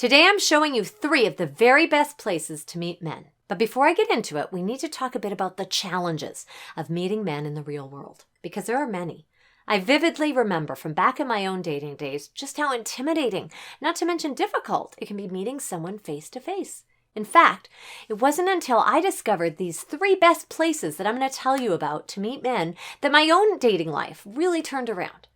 Today I'm showing you 3 of the very best places to meet men. But before I get into it, we need to talk a bit about the challenges of meeting men in the real world, because there are many. I vividly remember from back in my own dating days just how intimidating, not to mention difficult, it can be meeting someone face to face. In fact, it wasn't until I discovered these 3 best places that I'm going to tell you about to meet men that my own dating life really turned around.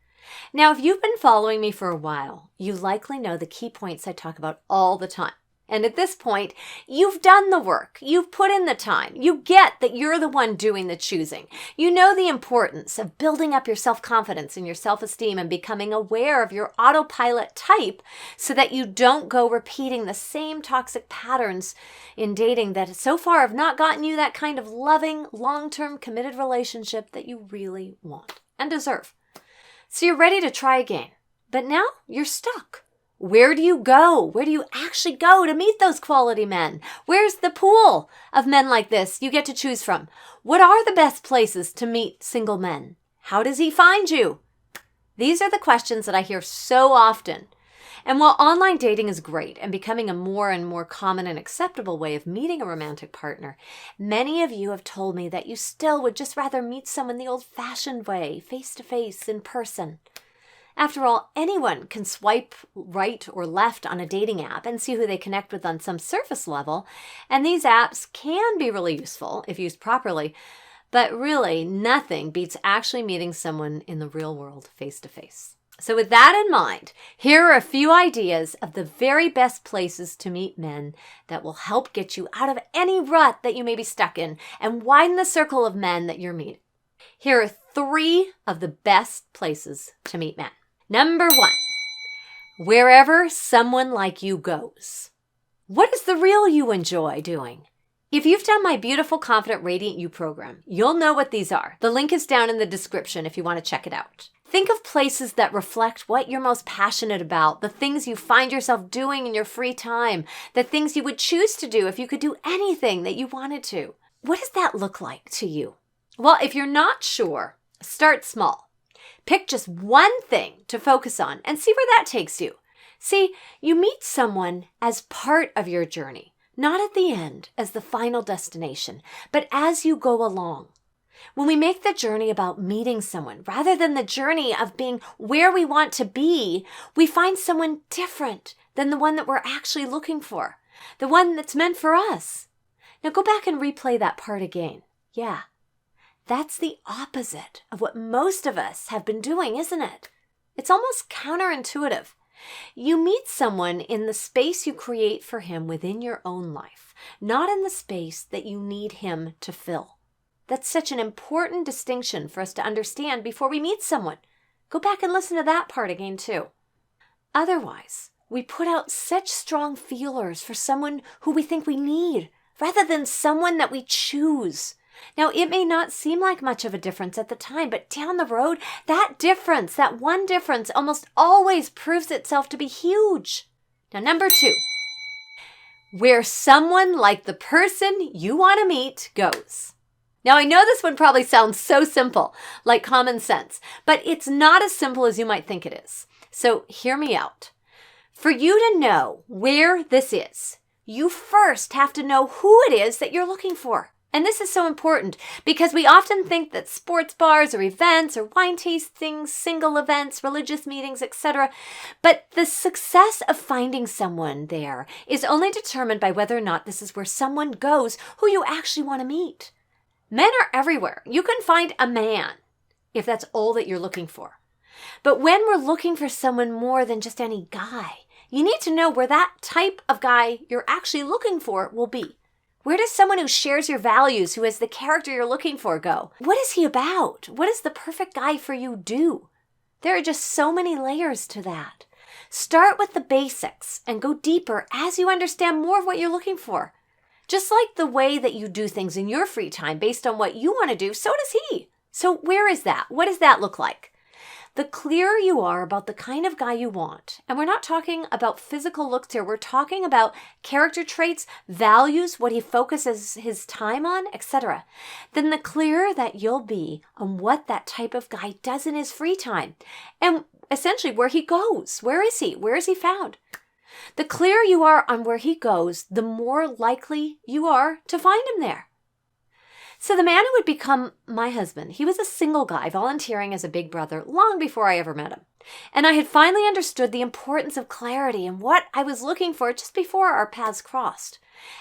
Now, if you've been following me for a while, you likely know the key points I talk about all the time. And at this point, you've done the work. You've put in the time. You get that you're the one doing the choosing. You know the importance of building up your self-confidence and your self-esteem and becoming aware of your autopilot type so that you don't go repeating the same toxic patterns in dating that so far have not gotten you that kind of loving, long-term committed relationship that you really want and deserve. So you're ready to try again, but now you're stuck. Where do you go? Where do you actually go to meet those quality men? Where's the pool of men like this you get to choose from? What are the best places to meet single men? How does he find you? These are the questions that I hear so often. And while online dating is great and becoming a more and more common and acceptable way of meeting a romantic partner, many of you have told me that you still would just rather meet someone the old-fashioned way, face-to-face, in person. After all, anyone can swipe right or left on a dating app and see who they connect with on some surface level, and these apps can be really useful if used properly, but really nothing beats actually meeting someone in the real world face-to-face. So with that in mind, here are a few ideas of the very best places to meet men that will help get you out of any rut that you may be stuck in and widen the circle of men that you're meeting. Here are 3 of the best places to meet men. Number 1, wherever someone like you goes. What is the real you enjoy doing? If you've done my beautiful, confident, radiant you program, you'll know what these are. The link is down in the description if you want to check it out. Think of places that reflect what you're most passionate about, the things you find yourself doing in your free time, the things you would choose to do if you could do anything that you wanted to. What does that look like to you? Well, if you're not sure, start small. Pick just one thing to focus on and see where that takes you. See, you meet someone as part of your journey, not at the end as the final destination, but as you go along. When we make the journey about meeting someone rather than the journey of being where we want to be, we find someone different than the one that we're actually looking for, the one that's meant for us. Now go back and replay that part again. Yeah, that's the opposite of what most of us have been doing, isn't it? It's almost counterintuitive. You meet someone in the space you create for him within your own life, not in the space that you need him to fill. That's such an important distinction for us to understand before we meet someone. Go back and listen to that part again too. Otherwise, we put out such strong feelers for someone who we think we need, rather than someone that we choose. Now, it may not seem like much of a difference at the time, but down the road, that difference, that one difference, almost always proves itself to be huge. Now, number 2, where someone like the person you want to meet goes. Now, I know this one probably sounds so simple, like common sense, but it's not as simple as you might think it is. So hear me out. For you to know where this is, you first have to know who it is that you're looking for. And this is so important because we often think that sports bars or events or wine tastings, single events, religious meetings, etc. But the success of finding someone there is only determined by whether or not this is where someone goes who you actually want to meet. Men are everywhere. You can find a man if that's all that you're looking for. But when we're looking for someone more than just any guy, you need to know where that type of guy you're actually looking for will be. Where does someone who shares your values, who has the character you're looking for, go? What is he about? What does the perfect guy for you do? There are just so many layers to that. Start with the basics and go deeper as you understand more of what you're looking for. Just like the way that you do things in your free time based on what you want to do, so does he. So where is that? What does that look like? The clearer you are about the kind of guy you want, and we're not talking about physical looks here, we're talking about character traits, values, what he focuses his time on, etc., then the clearer that you'll be on what that type of guy does in his free time, and essentially where he goes. Where is he? Where is he found? The clearer you are on where he goes, the more likely you are to find him there. So the man who would become my husband, he was a single guy volunteering as a big brother long before I ever met him. And I had finally understood the importance of clarity and what I was looking for just before our paths crossed.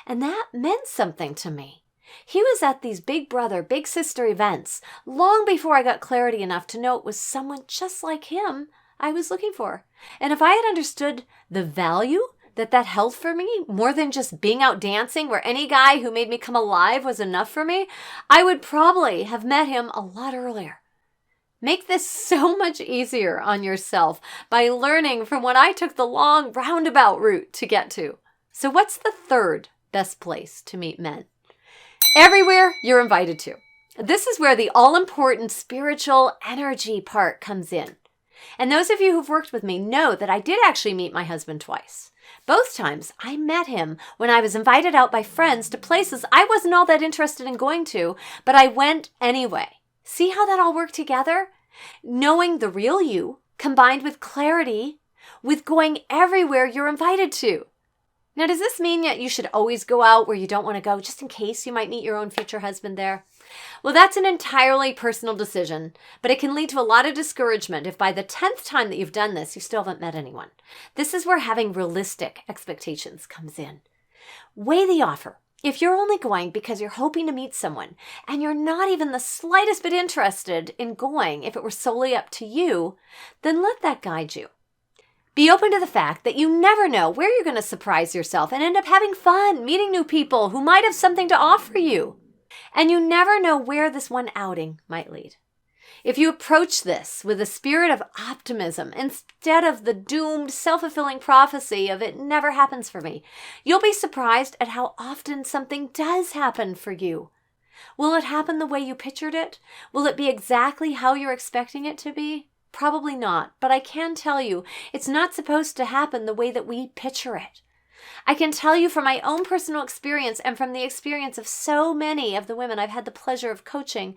And that meant something to me. He was at these big brother, big sister events long before I got clarity enough to know it was someone just like him I was looking for. And if I had understood the value that held for me, more than just being out dancing where any guy who made me come alive was enough for me, I would probably have met him a lot earlier. Make this so much easier on yourself by learning from what I took the long roundabout route to get to. So what's the third best place to meet men? Everywhere you're invited to. This is where the all-important spiritual energy part comes in. And those of you who've worked with me know that I did actually meet my husband twice. Both times I met him when I was invited out by friends to places I wasn't all that interested in going to, but I went anyway. See how that all worked together? Knowing the real you combined with clarity, with going everywhere you're invited to. Now, does this mean that you should always go out where you don't want to go just in case you might meet your own future husband there? Well, that's an entirely personal decision, but it can lead to a lot of discouragement if by the 10th time that you've done this, you still haven't met anyone. This is where having realistic expectations comes in. Weigh the offer. If you're only going because you're hoping to meet someone and you're not even the slightest bit interested in going if it were solely up to you, then let that guide you. Be open to the fact that you never know where you're going to surprise yourself and end up having fun, meeting new people who might have something to offer you. And you never know where this one outing might lead. If you approach this with a spirit of optimism instead of the doomed, self-fulfilling prophecy of it never happens for me, you'll be surprised at how often something does happen for you. Will it happen the way you pictured it? Will it be exactly how you're expecting it to be? Probably not, but I can tell you it's not supposed to happen the way that we picture it. I can tell you from my own personal experience and from the experience of so many of the women I've had the pleasure of coaching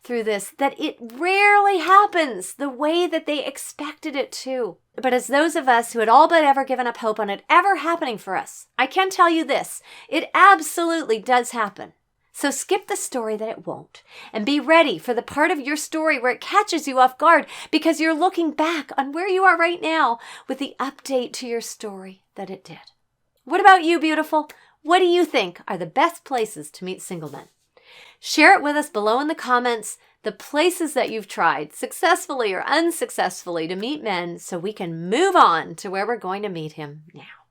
through this, that it rarely happens the way that they expected it to. But as those of us who had all but ever given up hope on it ever happening for us, I can tell you this, it absolutely does happen. So skip the story that it won't, and be ready for the part of your story where it catches you off guard because you're looking back on where you are right now with the update to your story that it did. What about you, beautiful? What do you think are the best places to meet single men? Share it with us below in the comments, the places that you've tried, successfully or unsuccessfully, to meet men so we can move on to where we're going to meet him now.